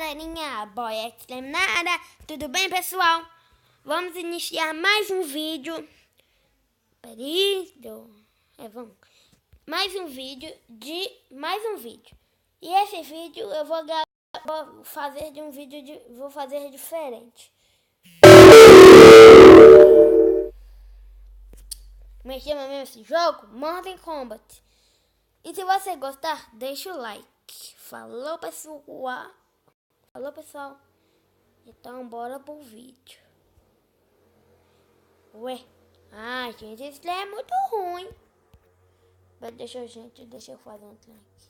galerinha, Boy Extreme na área. Tudo bem, pessoal? Vamos iniciar mais um vídeo. Vamos. Mais um vídeo. E esse vídeo eu vou fazer vou fazer diferente. Como é que chama mesmo esse jogo? Mortal Kombat. E se você gostar, deixa o like. Falou, pessoal. Então bora pro vídeo. Ué. Ai, gente, isso é muito ruim. Deixa eu fazer um trem aqui.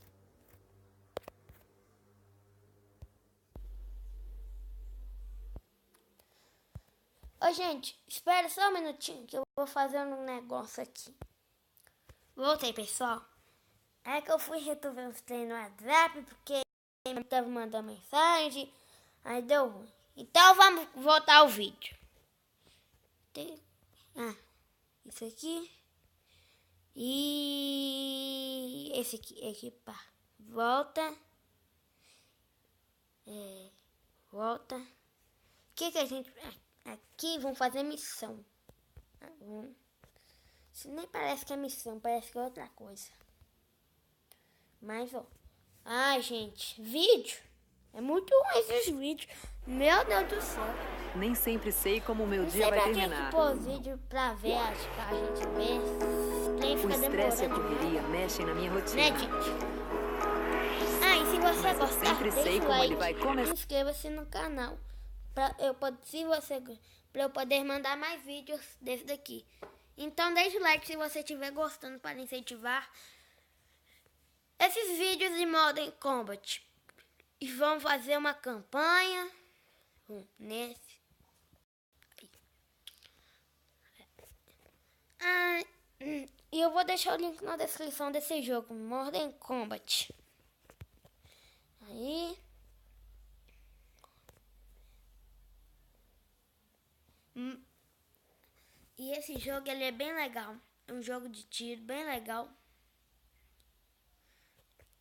Ô, gente, espera só um minutinho que eu vou fazer um negócio aqui. Voltei, pessoal. É que eu fui resolver uns treinos no WhatsApp, porque ele estava mandando mensagem, aí deu ruim. Então vamos voltar ao vídeo. Isso aqui. E esse aqui, equipar. Volta. Volta. O que a gente... Aqui vamos fazer missão. Isso nem parece que é missão, parece que é outra coisa. Mas, ó. Ai, gente, vídeo. É muito ruim esses vídeos. Meu Deus do céu. Nem sempre sei como o meu dia vai terminar. Não sei pra que pôr vídeo pra ver, pra gente ver. O estresse e a correria mexem na minha rotina. Né, gente? E se você gostar, sempre sei como ele vai começar. Inscreva-se no canal. Pra eu poder mandar mais vídeos desse daqui. Então deixa o like se você estiver gostando para incentivar esses vídeos de Mortal Kombat. E vamos fazer uma campanha nesse. E eu vou deixar o link na descrição desse jogo, Mortal Kombat. Aí. E esse jogo ele é bem legal. É um jogo de tiro bem legal.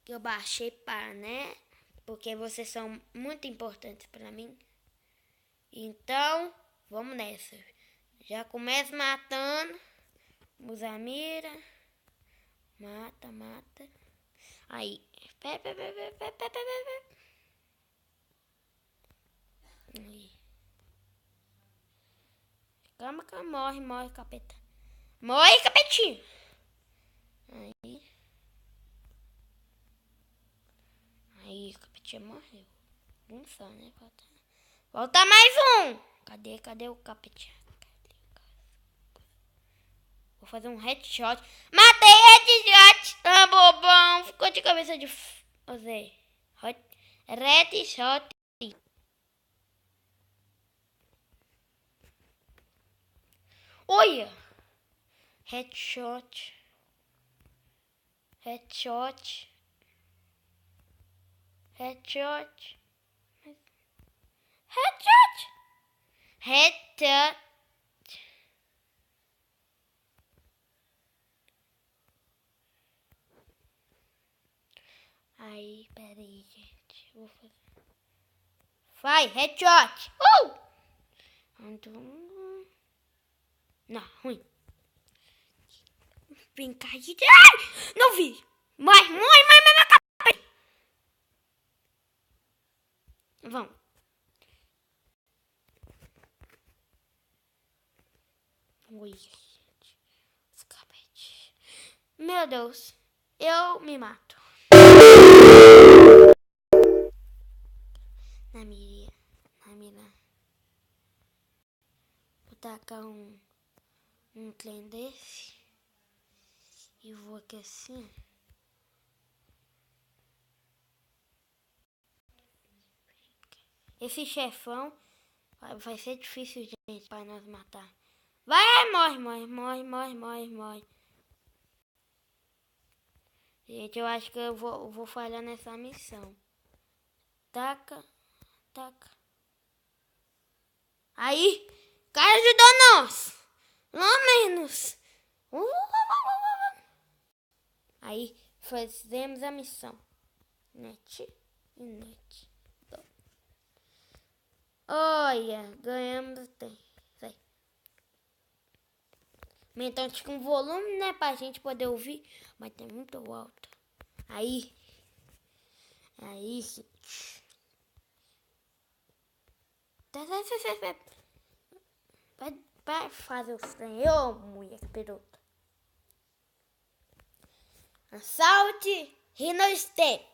Que eu baixei para, né? Porque vocês são muito importantes para mim. Então, vamos nessa. Já começa matando. Usa a mira. Mata. Aí. Aí. Calma, morre, capeta. Morre, capetinho. Aí, o capetinho morreu. Um só, né? Volta mais um. Cadê o capetinho? Vou fazer um headshot. Matei headshot. Bobão. Ficou de cabeça de... Headshot. Olha. Headshot. Aí, peraí, gente. Vou fazer. Vai, headshot. Não, ruim. Vem cá, gente. Ai, não vi. Morre. Vamos. Ui, gente. Escapete. Meu Deus. Eu me mato. Na mira. Vou tacar um trem desse. E vou aqui assim. Esse chefão vai ser difícil, gente, para nós matar. Vai, morre. Gente, eu acho que eu vou falhar nessa missão. Taca. Aí, cara ajudou nós. Não menos. Aí, fizemos a missão. Net. Olha, ganhamos. Tem. Isso aí. Então tinha um volume, né? Pra gente poder ouvir. Mas tá muito alto. Aí, gente. Vai fazer o trem, ô mulher capirota. Assalte Rhino Step.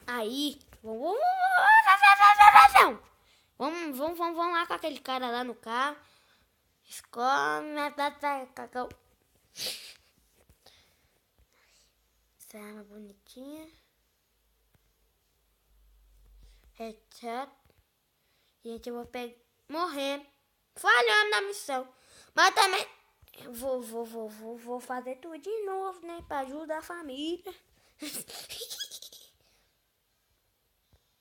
Aí, vamos lá com aquele cara lá no carro. Escolhe, cacau. Essa arma bonitinha. Headshot. Gente, eu vou pegar. Morrendo. Falhando na missão. Mas também. Vou fazer tudo de novo, né? Pra ajudar a família.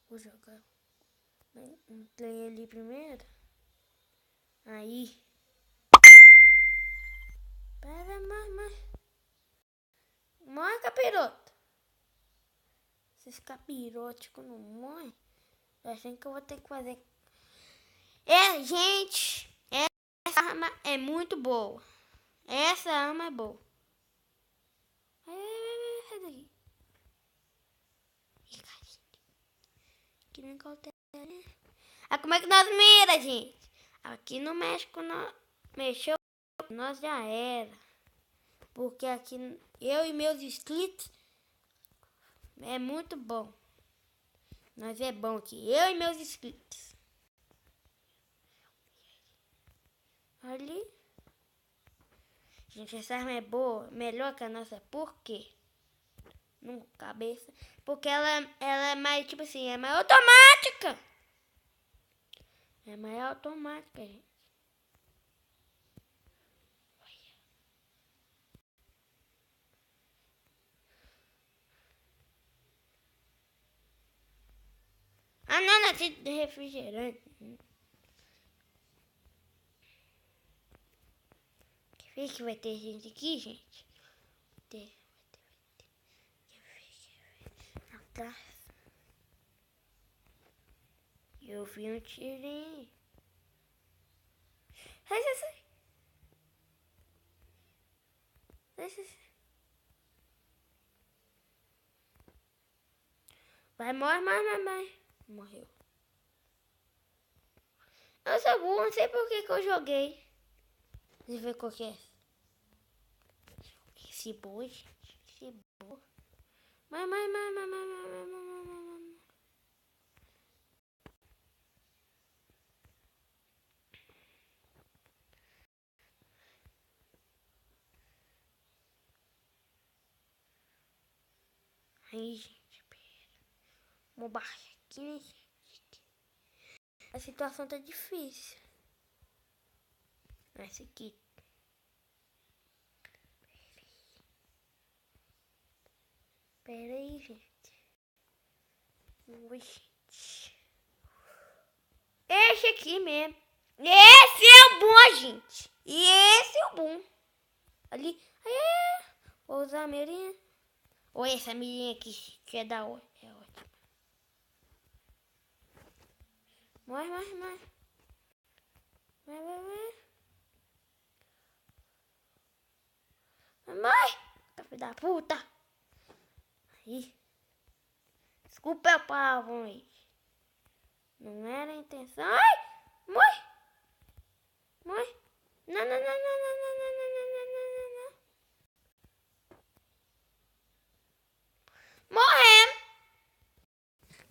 Vou jogar um play ali primeiro. Aí. Pera, mais. Morre, capiroto. Esses capiróticos não morrem. Eu achei que eu vou ter que fazer. Gente. Essa arma é muito boa. Essa arma é boa. Sai daqui. Aqui não acontece. Como é que nós mira, gente? Aqui no México nós mexeu. Nós já era. Porque aqui eu e meus inscritos é muito bom. Nós é bom aqui. Eu e meus inscritos. Ali. Gente, essa arma é boa. Melhor que a nossa. Por quê? Não, cabeça. Porque ela é mais, tipo assim, é mais automática. É mais automática, gente. Não é de refrigerante. Quer ver que vai ter gente aqui, gente? Vai ter. Atrás. Eu vi um tirinho. Sai. Vai, morre. Morreu. Eu sou burro, não sei por que eu joguei. Deixa eu ver qual que é. Esse boi, gente. Esse boi. Mas. Aí, gente, pera. Vamos baixar aqui, né, gente? A situação tá difícil. Essa aqui. Pera aí, gente. Ui, gente. Esse aqui mesmo. Esse é o bom, gente. E esse é o bom. Ali. Vou usar a mirinha. Ou essa mirinha aqui, que é da hora. É ótimo. Morre. Vai. Filho da puta. Aí. Desculpa o palavrão aí. Não era a intenção. Ai! Morre. Não. Morremos.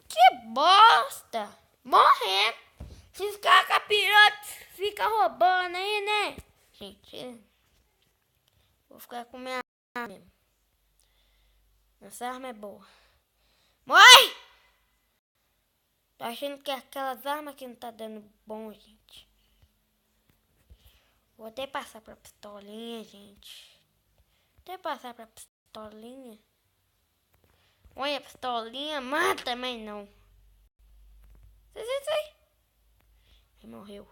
Que bosta. Morremos. Esses capirotos ficam roubando aí, né? Gente, vou ficar com minha arma mesmo. Essa arma é boa. Morre! Tô achando que é aquelas armas que não tá dando bom, gente. Vou até passar pra pistolinha, gente. Olha, a pistolinha mata, mas não. Sai. Ele morreu.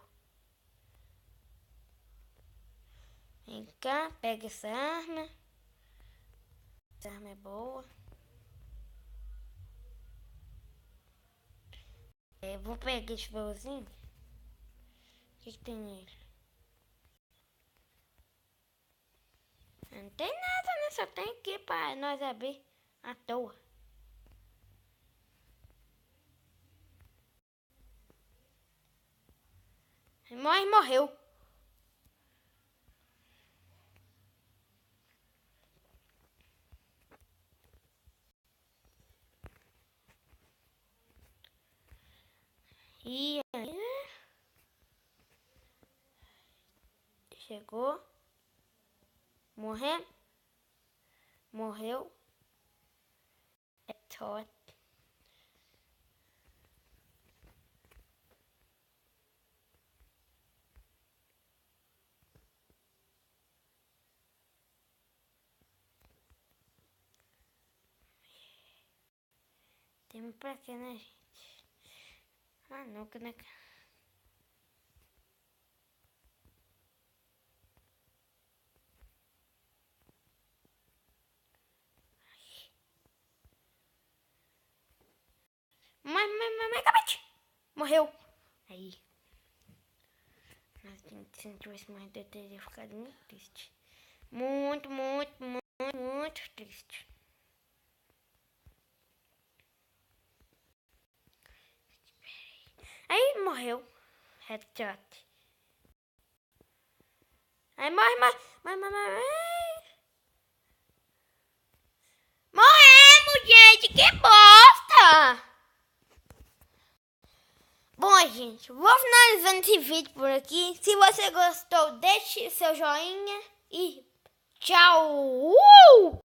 Vem cá, pega essa arma. Essa arma é boa. Vou pegar esse baúzinho. O que tem nele? Não tem nada, né? Só tem aqui pra nós abrir à toa. Morreu. E aí, chegou, morreu, é tot. Tem pra quê, né, gente? Ah, não, que não é... Acabate! Morreu! Aí. Mas se não tivesse mais, eu teria ficado muito triste. Muito triste. Aí morreu. Headshot. Aí morre. Morremos, gente! Que bosta! Bom, gente, vou finalizando esse vídeo por aqui. Se você gostou, deixe seu joinha e tchau!